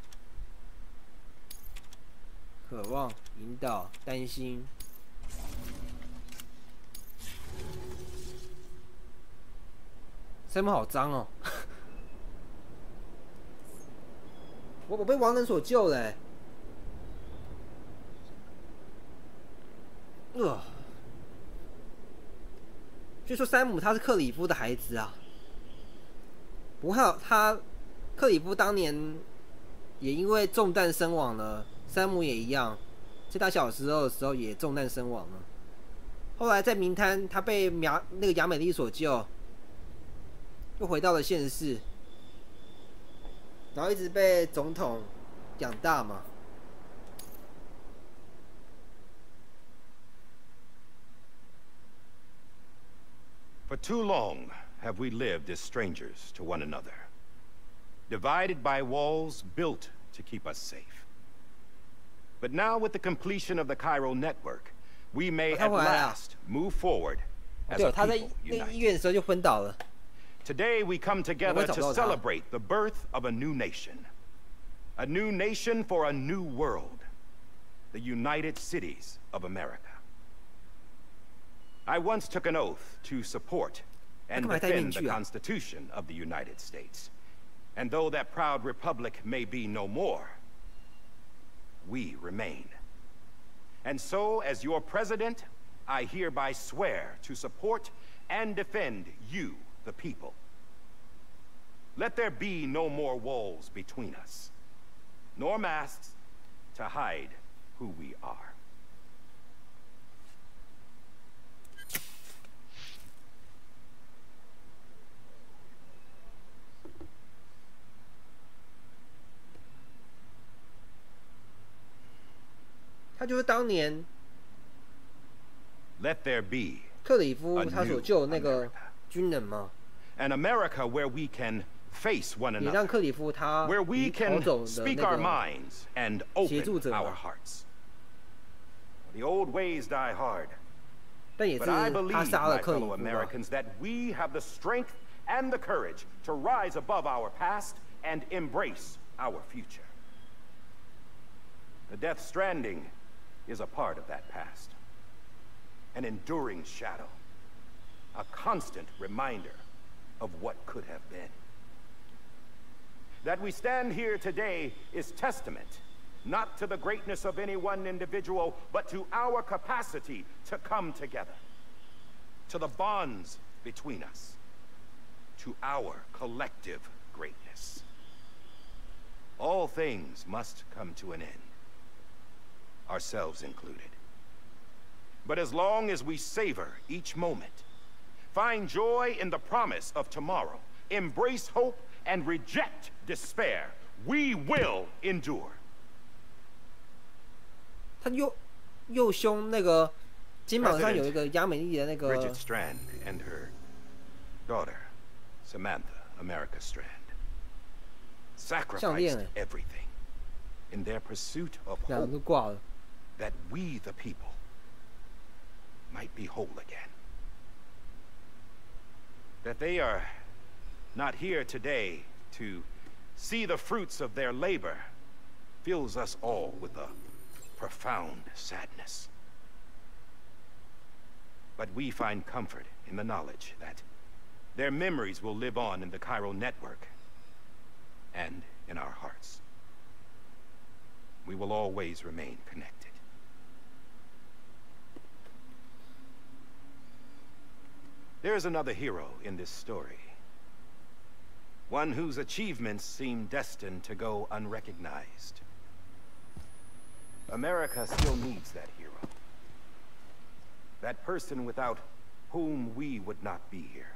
渴望、引导、担心。山姆好脏哦！我被亡人所救了欸。据说山姆他是克里夫的孩子啊。不过克里夫当年也因为中弹身亡了，山姆也一样，在他小时候的时候也中弹身亡了。后来在冥滩，他被那个亚美利所救，又回到了现世，然后一直被总统养大嘛。For too long have we lived as strangers to one another, divided by walls built to keep us safe. But now with the completion of the chiral network, we may at last move forward as a people united. Today we come together to celebrate the birth of a new nation for a new world, the United Cities of America. I once took an oath to support and defend the Constitution of the United States. And though that proud republic may be no more, we remain. And so, as your president, I hereby swear to support and defend you, the people. Let there be no more walls between us, nor masks to hide who we are. 他就是当年 Let there be 克里夫他所救那个军人嘛。An America where we can face one 也让 another, 克里夫他 where we 逃 can 走的 speak 那 our 个 minds and 协助 open 者 our 嘛。 hearts. The old ways die hard, 但也是 but I 他 believe, 杀了 my 克里 fellow 夫嘛。 Americans, that we have the strength and the courage to rise above our past and embrace our future. The Death Stranding is a part of that past, an enduring shadow, a constant reminder of what could have been. That we stand here today is testament not to the greatness of any one individual, but to our capacity to come together, to the bonds between us, to our collective greatness. All things must come to an end, ourselves included. But as long as we savor each moment, find joy in the promise of tomorrow, embrace hope, and reject despair, we will endure. 他右胸那个肩膀上有一个亚美利的那个 Bridget Strand and her daughter, Samantha America Strand, sacrificed everything in their pursuit of hope that we, the people, might be whole again. That they are not here today to see the fruits of their labor fills us all with a profound sadness. But we find comfort in the knowledge that their memories will live on in the chiral network and in our hearts. We will always remain connected. There is another hero in this story. One whose achievements seem destined to go unrecognized. America still needs that hero. That person without whom we would not be here.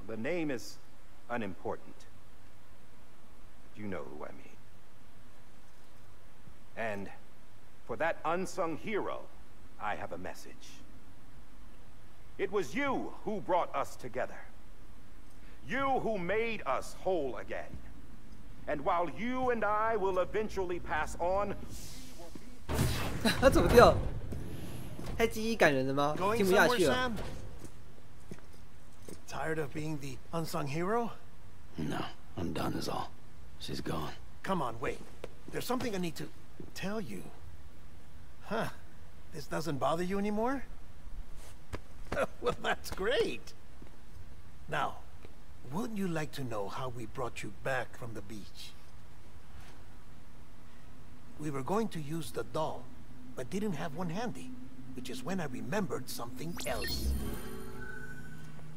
The name is unimportant. But you know who I mean. And for that unsung hero, I have a message. It was you who brought us together. You who made us whole again. And while you and I will eventually pass on, 他怎么掉？太记忆感人了吗？听不下去了。Tired of being the unsung hero? No, I'm done is all. She's gone. Come on, wait. There's something I need to tell you. Huh. This doesn't bother you anymore? Well, that's great. Now, wouldn't you like to know how we brought you back from the beach? We were going to use the doll, but didn't have one handy, which is when I remembered something else.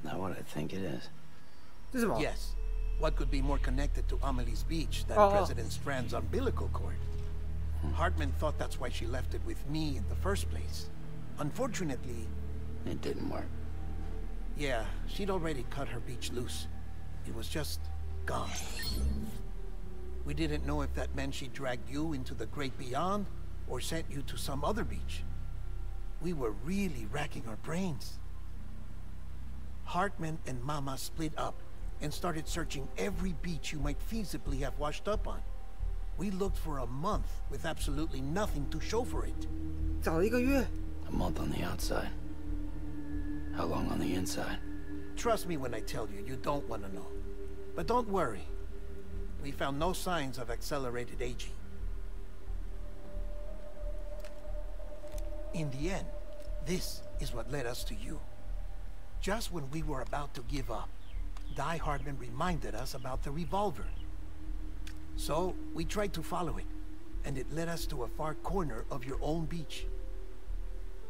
Not what I think it is. Yes. What could be more connected to Amelie's beach than President Strand's umbilical cord? Hartman thought that's why she left it with me in the first place. Unfortunately... It didn't work. Yeah, she'd already cut her beach loose. It was just gone. We didn't know if that meant she dragged you into the great beyond, or sent you to some other beach. We were really racking our brains. Hartman and Mama split up and started searching every beach you might feasibly have washed up on. We looked for a month with absolutely nothing to show for it. 找了1个月。A month on the outside. How long on the inside? Trust me when I tell you, you don't want to know. But don't worry. We found no signs of accelerated aging. In the end, this is what led us to you. Just when we were about to give up, Die Hartman reminded us about the revolver. So, we tried to follow it, and it led us to a far corner of your own beach.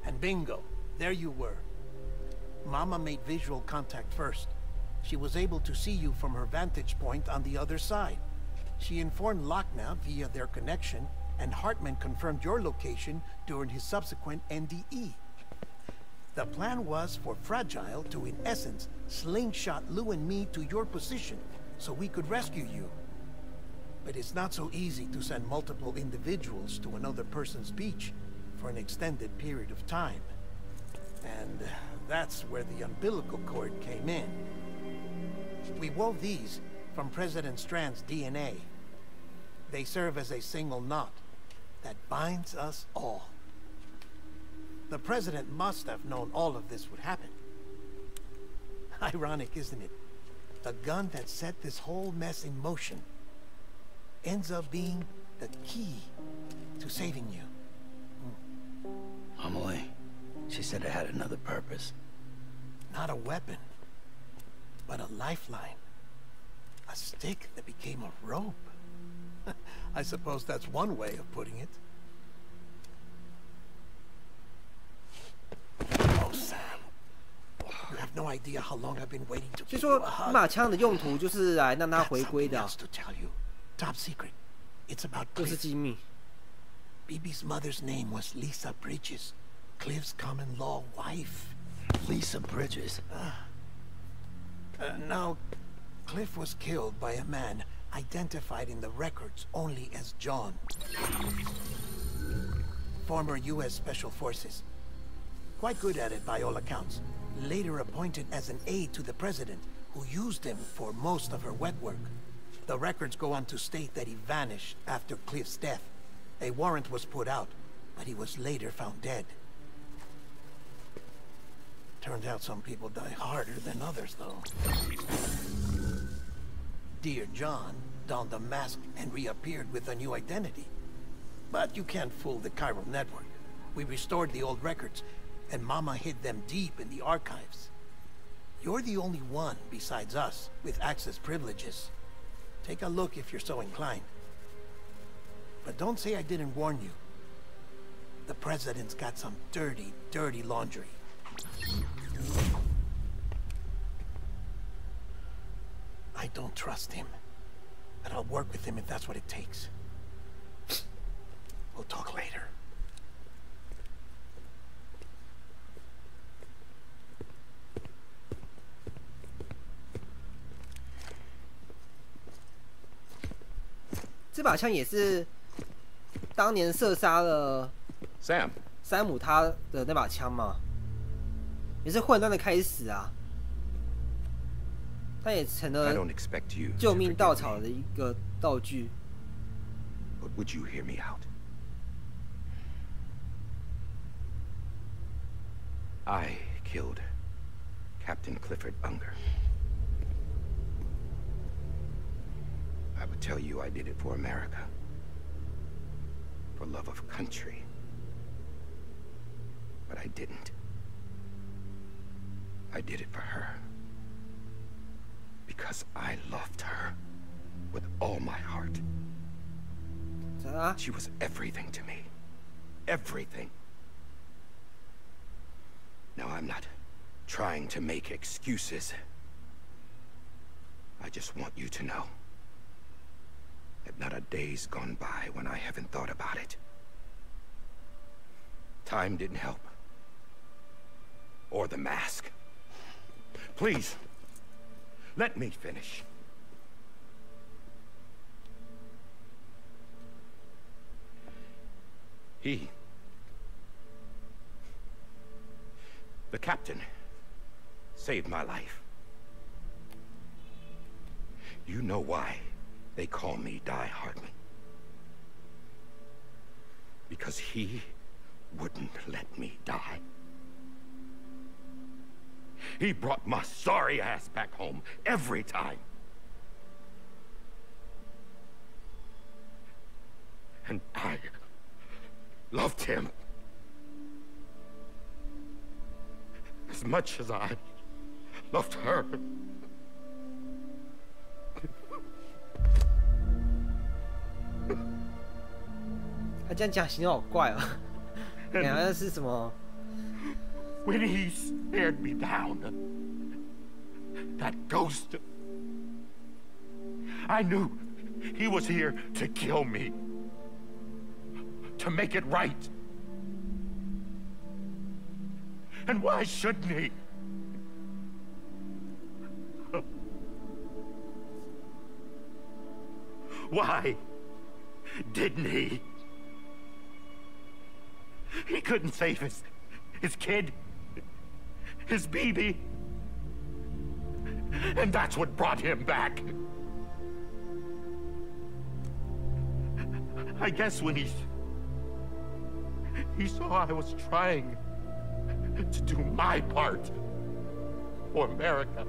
And bingo, there you were. Mama made visual contact first. She was able to see you from her vantage point on the other side. She informed Lochner via their connection, and Hartman confirmed your location during his subsequent NDE. The plan was for Fragile to, in essence, slingshot Lou and me to your position, so we could rescue you. But it's not so easy to send multiple individuals to another person's beach for an extended period of time. And that's where the umbilical cord came in. We wove these from President Strand's DNA. They serve as a single knot that binds us all. The President must have known all of this would happen. Ironic, isn't it? The gun that set this whole mess in motion ends up being the key to saving you. Amelie, she said it had another purpose. Not a weapon, but a lifeline. A stick that became a rope. I suppose that's one way of putting it. Oh, Sam. You have no idea how long I've been waiting to give you a hug. 马枪的用途就是来让它回归的。 to tell you. Top secret. It's about 这是机密。 BB's mother's name was Lisa Bridges, Cliff's common-law wife. Lisa Bridges? Now, Cliff was killed by a man identified in the records only as John. Former U.S. Special Forces. Quite good at it by all accounts. Later appointed as an aide to the president, who used him for most of her wet work. The records go on to state that he vanished after Cliff's death. A warrant was put out, but he was later found dead. Turned out some people die harder than others, though. Dear John donned a mask and reappeared with a new identity. But you can't fool the chiral network. We restored the old records, and Mama hid them deep in the archives. You're the only one, besides us, with access privileges. Take a look if you're so inclined. But don't say I didn't warn you. The President's got some dirty, dirty laundry. I don't trust him. But I'll work with him if that's what it takes. We'll talk later. 这把枪也是当年射杀了山姆他的那把枪嘛，也是混乱的开始啊。它也成了救命稻草的一个道具。But would you hear me out? I killed Captain Clifford Unger. I would tell you I did it for America. For love of country. But I didn't. I did it for her. Because I loved her with all my heart. She was everything to me. Everything. Now, I'm not trying to make excuses. I just want you to know that not a day's gone by when I haven't thought about it. Time didn't help. Or the mask. Please, let me finish. The captain saved my life. You know why they call me Die Hardman? Because he wouldn't let me die. He brought my sorry ass back home every time. And I loved him as much as I loved her. 他这样讲形容好怪哦，感觉好像是什么。When he stared me down, that ghost, I knew he was here to kill me, to make it right. And why shouldn't he? Why didn't he? He couldn't save his kid, his baby. And that's what brought him back. I guess when he saw I was trying to do my part for America,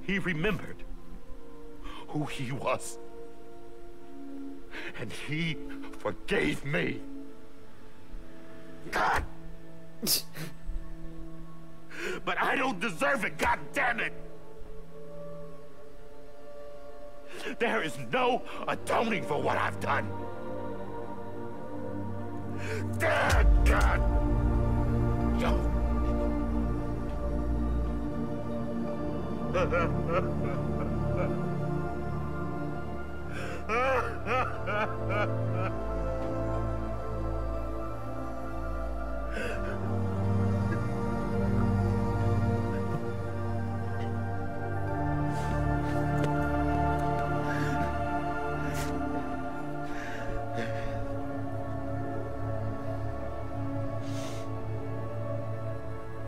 he remembered who he was. And he forgave me. God! But I don't deserve it, God damn it! There is no atoning for what I've done. God! Yo!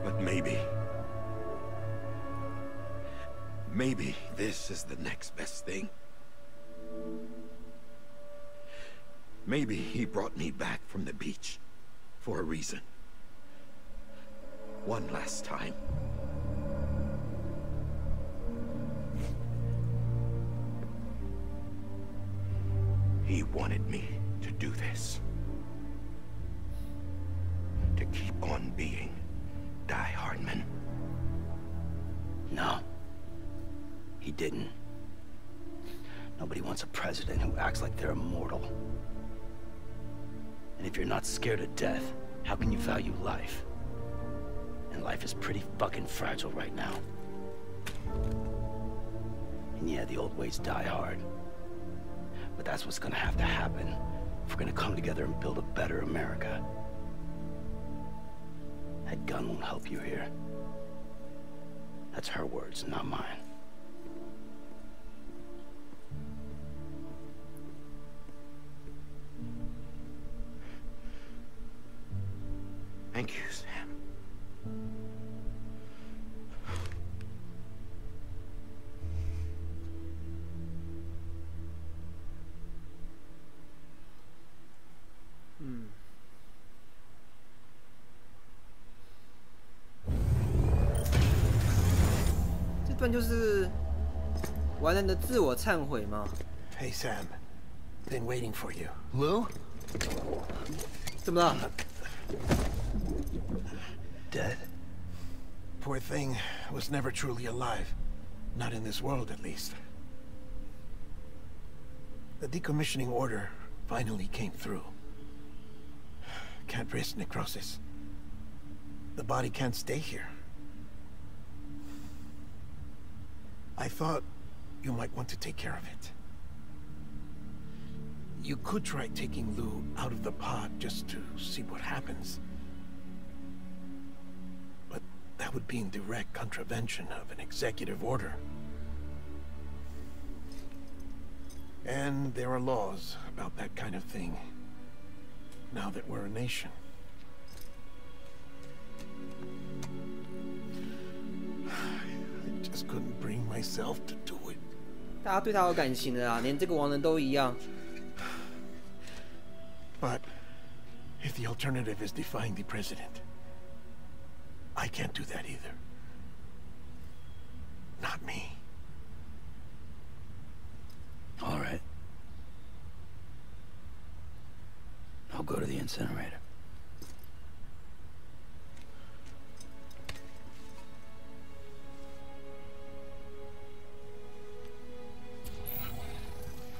But maybe this is the next best thing. Maybe he brought me back from the beach for a reason. One last time. He wanted me to do this. To keep on being Die Hardman. No. He didn't. Nobody wants a president who acts like they're immortal. And if you're not scared of death, how can you value life? And life is pretty fucking fragile right now. And yeah, the old ways die hard. But that's what's gonna have to happen if we're gonna come together and build a better America. That gun won't help you here. That's her words, not mine. Thank you, Sam.这段就是完人的自我忏悔吗？ Hey, Sam. Been waiting for you. Lou? 怎么了？ Dead? Poor thing was never truly alive. Not in this world, at least. The decommissioning order finally came through. Can't risk necrosis. The body can't stay here. I thought you might want to take care of it. You could try taking Lou out of the pod just to see what happens. But that would be in direct contravention of an executive order. And there are laws about that kind of thing, now that we're a nation. myself to do it. 大家对他有感情的啦，连这个亡人都一样。But if the alternative is defying the president, I can't do that either. Not me. All right. I'll go to the incinerator.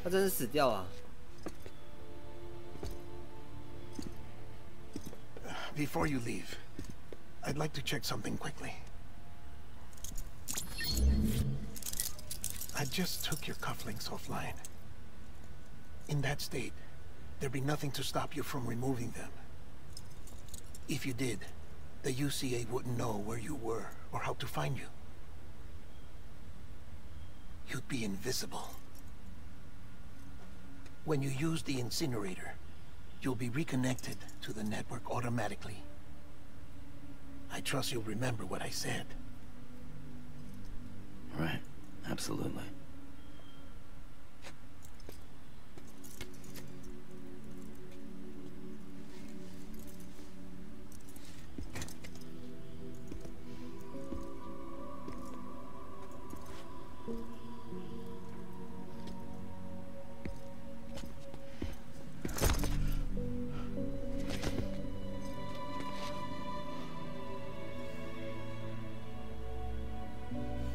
他真是死掉了。Before you leave, I'd like to check something quickly. I just took your cufflinks offline. In that state, there'd be nothing to stop you from removing them. If you did, the UCA wouldn't know where you were or how to find you. You'd be invisible. When you use the incinerator, you'll be reconnected to the network automatically. I trust you'll remember what I said. Right. Absolutely.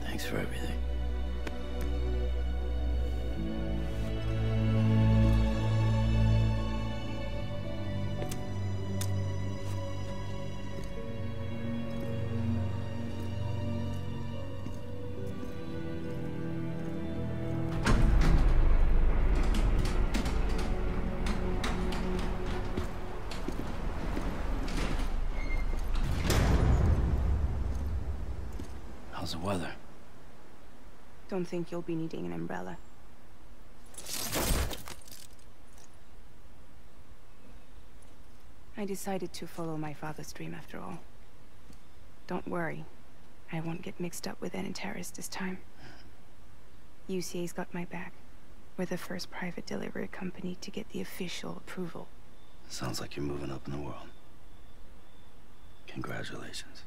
Thanks for everything. How's the weather? Don't think you'll be needing an umbrella. I decided to follow my father's dream after all. Don't worry, I won't get mixed up with any terrorists this time. UCA's got my back. We're the first private delivery company to get the official approval. Sounds like you're moving up in the world. Congratulations.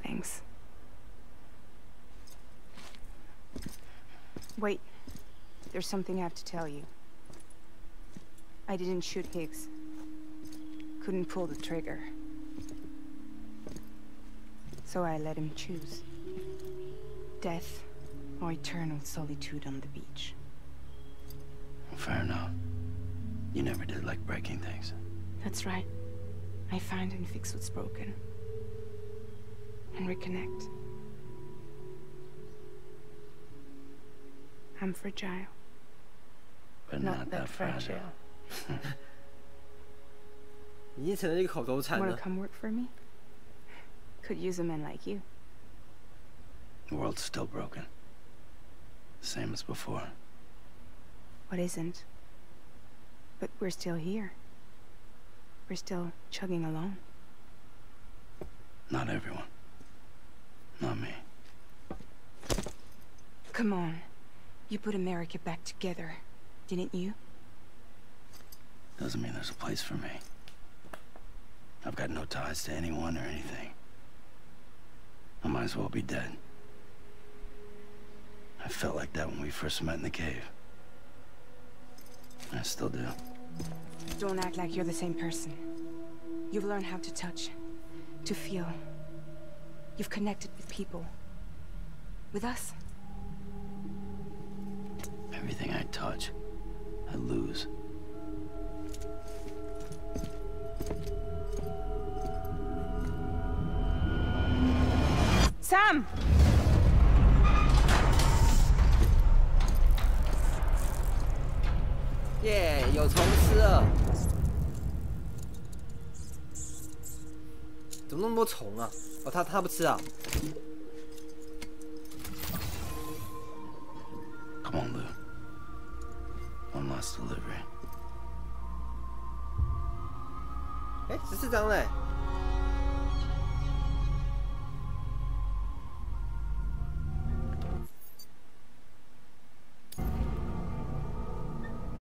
Thanks. Wait, there's something I have to tell you. I didn't shoot Higgs. Couldn't pull the trigger. So I let him choose. Death or eternal solitude on the beach. Fair enough. You never did like breaking things. That's right. I find and fix what's broken. And reconnect. I'm fragile. But not that fragile. 已经成了一个口头禅 Wanna 了。 come work for me? Could use a man like you. The world's still broken. Same as before. What isn't? But we're still here. We're still chugging along. Not everyone. Not me. Come on. You put America back together, didn't you? Doesn't mean there's a place for me. I've got no ties to anyone or anything. I might as well be dead. I felt like that when we first met in the cave. I still do. Don't act like you're the same person. You've learned how to touch, to feel. You've connected with people. With us. Everything I touch, I lose. Sam! 耶，有虫吃了！怎么那么多虫啊？哦，他不吃啊？ Come on, Lou. One last delivery. 哎，14张嘞。